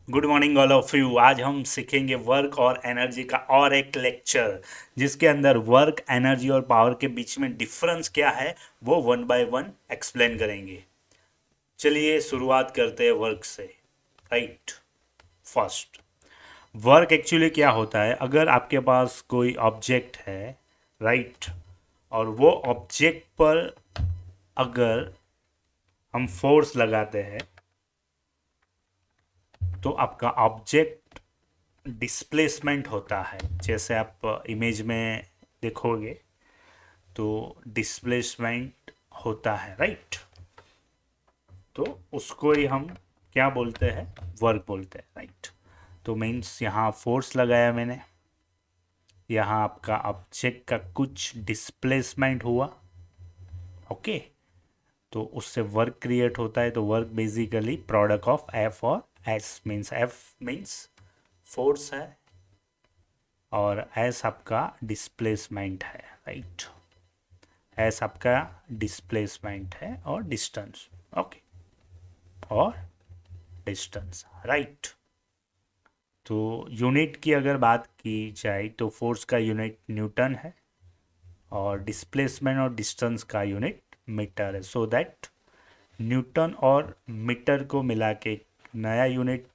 Good morning all of you. आज हम सीखेंगे वर्क और एनर्जी का और एक लेक्चर, जिसके अंदर वर्क, एनर्जी और पावर के बीच में डिफरेंस क्या है वो वन बाय वन एक्सप्लेन करेंगे। चलिए शुरुआत करते हैं वर्क से। राइट। फर्स्ट, वर्क एक्चुअली क्या होता है? अगर आपके पास कोई ऑब्जेक्ट है, राइट, और वो ऑब्जेक्ट पर अगर हम फोर्स लगाते हैं तो आपका ऑब्जेक्ट डिस्प्लेसमेंट होता है। जैसे आप इमेज में देखोगे तो डिस्प्लेसमेंट होता है, राइट। तो उसको ही हम क्या बोलते हैं? वर्क बोलते हैं, राइट। तो मीन्स यहाँ फोर्स लगाया मैंने, यहाँ आपका ऑब्जेक्ट का कुछ डिस्प्लेसमेंट हुआ, ओके। तो उससे वर्क क्रिएट होता है। तो work basically product of F और S. Means F means force है और एस आपका डिस्प्लेसमेंट है, राइट। एस आपका डिस्प्लेसमेंट है और डिस्टेंस, ओके, और डिस्टेंस, राइट। तो यूनिट की अगर बात की जाए तो फोर्स का यूनिट न्यूटन है और डिस्प्लेसमेंट और डिस्टेंस का यूनिट मीटर है। सो दैट न्यूटन और मीटर को मिला के एक नया यूनिट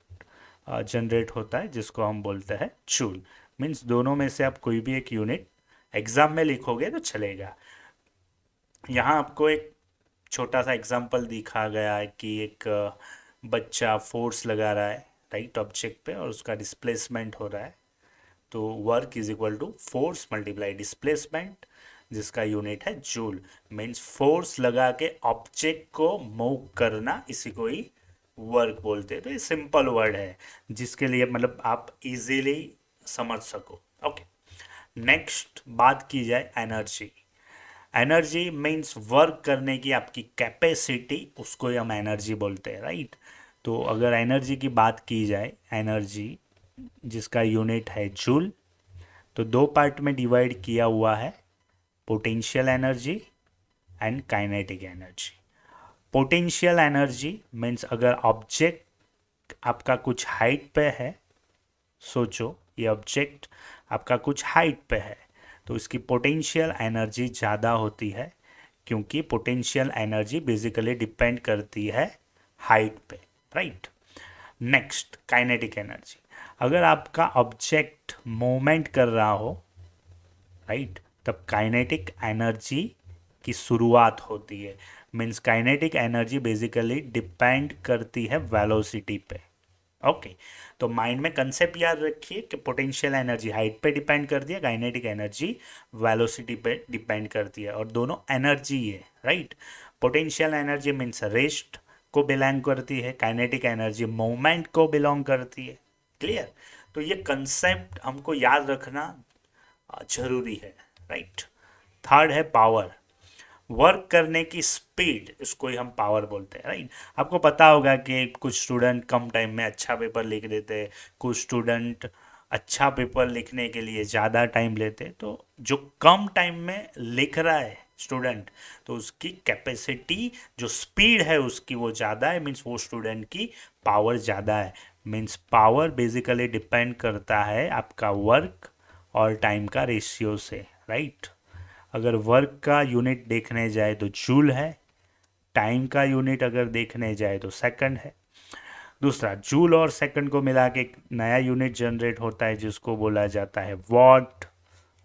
जनरेट होता है जिसको हम बोलते हैं जूल। मीन्स दोनों में से आप कोई भी एक यूनिट एग्जाम में लिखोगे तो चलेगा। यहाँ आपको एक छोटा सा एग्जांपल दिखा गया है कि एक बच्चा फोर्स लगा रहा है राइट ऑब्जेक्ट पे और उसका डिस्प्लेसमेंट हो रहा है। तो work is equal to force multiply displacement, जिसका यूनिट है जूल। मीन्स फोर्स लगा के ऑब्जेक्ट को मूव करना, इसी को ही वर्क बोलते हैं। तो ये सिंपल वर्ड है जिसके लिए मतलब आप इजीली समझ सको, ओके। नेक्स्ट बात की जाए एनर्जी। एनर्जी मीन्स वर्क करने की आपकी कैपेसिटी, उसको ही हम एनर्जी बोलते हैं, राइट। तो अगर एनर्जी की बात की जाए, एनर्जी जिसका यूनिट है जूल, तो दो पार्ट में डिवाइड किया हुआ है, potential energy and kinetic energy. Potential energy means अगर ऑब्जेक्ट आपका कुछ हाइट पे है, सोचो ये ऑब्जेक्ट आपका कुछ हाइट पे है, तो इसकी पोटेंशियल एनर्जी ज़्यादा होती है, क्योंकि पोटेंशियल एनर्जी बेसिकली डिपेंड करती है हाइट पे, राइट। Next, kinetic energy. अगर आपका ऑब्जेक्ट मूवमेंट कर रहा हो, राइट, तब काइनेटिक एनर्जी की शुरुआत होती है। Means kinetic energy basically depend करती है वेलोसिटी पे, ओके। तो माइंड में कंसेप्ट याद रखिए कि पोटेंशियल एनर्जी हाइट पे डिपेंड करती है, काइनेटिक एनर्जी वेलोसिटी पे डिपेंड करती है, और दोनों एनर्जी है, right. Potential energy means rest को बिलोंग करती है, काइनेटिक एनर्जी मूवमेंट को बिलोंग करती है। क्लियर? तो ये कंसेप्ट हमको याद रखना जरूरी है, राइट। थर्ड है पावर। वर्क करने की स्पीड, इसको ही हम पावर बोलते हैं, राइट। आपको पता होगा कि कुछ स्टूडेंट कम टाइम में अच्छा पेपर लिख देते हैं, कुछ स्टूडेंट अच्छा पेपर लिखने के लिए ज़्यादा टाइम लेते हैं। तो जो कम टाइम में लिख रहा है स्टूडेंट, तो उसकी कैपेसिटी, जो स्पीड है उसकी वो ज़्यादा है, मीन्स वो स्टूडेंट की पावर ज़्यादा है। मीन्स पावर बेसिकली डिपेंड करता है आपका वर्क और टाइम का रेशियो से, राइट। अगर वर्क का यूनिट देखने जाए तो जूल है, टाइम का यूनिट अगर देखने जाए तो सेकंड है। दूसरा, जूल और सेकंड को मिला के एक नया यूनिट जनरेट होता है जिसको बोला जाता है वॉट,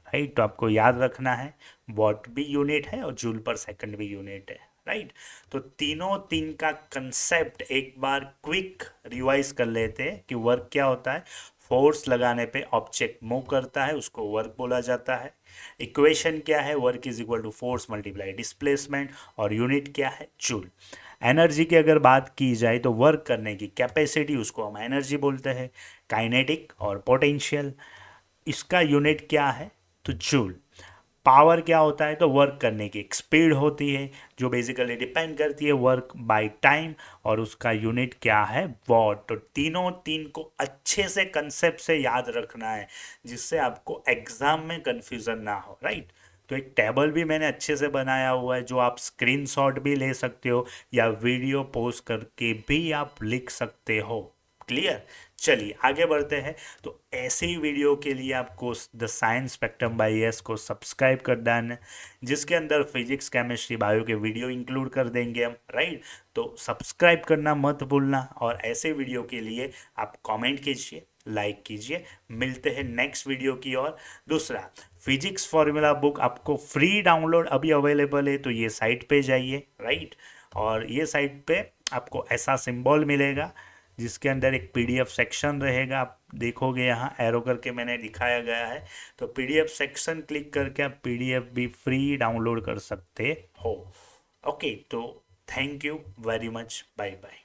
राइट। तो आपको याद रखना है वॉट भी यूनिट है और जूल पर सेकंड भी यूनिट है, राइट। तो तीनों तीन का कंसेप्ट एक बार क्विक रिवाइज कर लेते हैं कि वर्क क्या होता है। फोर्स लगाने पे ऑब्जेक्ट मूव करता है, उसको वर्क बोला जाता है। इक्वेशन क्या है? Work is equal to force multiply displacement, और यूनिट क्या है? जूल। एनर्जी की अगर बात की जाए तो वर्क करने की कैपेसिटी, उसको हम एनर्जी बोलते हैं। काइनेटिक और पोटेंशियल, इसका यूनिट क्या है? तो जूल। पावर क्या होता है? तो वर्क करने की एक स्पीड होती है जो बेसिकली डिपेंड करती है वर्क बाय टाइम, और उसका यूनिट क्या है? वॉट। तो तीनों तीन को अच्छे से कंसेप्ट से याद रखना है, जिससे आपको एग्जाम में कंफ्यूजन ना हो, राइट। तो एक टेबल भी मैंने अच्छे से बनाया हुआ है जो आप स्क्रीनशॉट भी ले सकते हो या वीडियो पोस्ट करके भी आप लिख सकते हो। क्लियर। चलिए आगे बढ़ते हैं। तो ऐसे ही वीडियो के लिए आपको the science spectrum by S को सब्सक्राइब कर देना है, जिसके अंदर फिजिक्स केमिस्ट्री बायो के वीडियो इंक्लूड कर देंगे हम, राइट। तो सब्सक्राइब करना मत भूलना, और ऐसे वीडियो के लिए आप कमेंट कीजिए, लाइक कीजिए। मिलते हैं नेक्स्ट वीडियो की ओर। दूसरा, फिजिक्स फॉर्मूला बुक आपको फ्री डाउनलोड अभी अवेलेबल है, तो ये साइट पे जाइए, राइट। और ये साइट पे आपको ऐसा सिंबल मिलेगा जिसके अंदर एक पीडीएफ सेक्शन रहेगा। आप देखोगे यहाँ एरो करके मैंने दिखाया गया है, तो पीडीएफ सेक्शन क्लिक करके आप पीडीएफ भी फ्री डाउनलोड कर सकते हो। ओके, तो thank you very much, bye bye.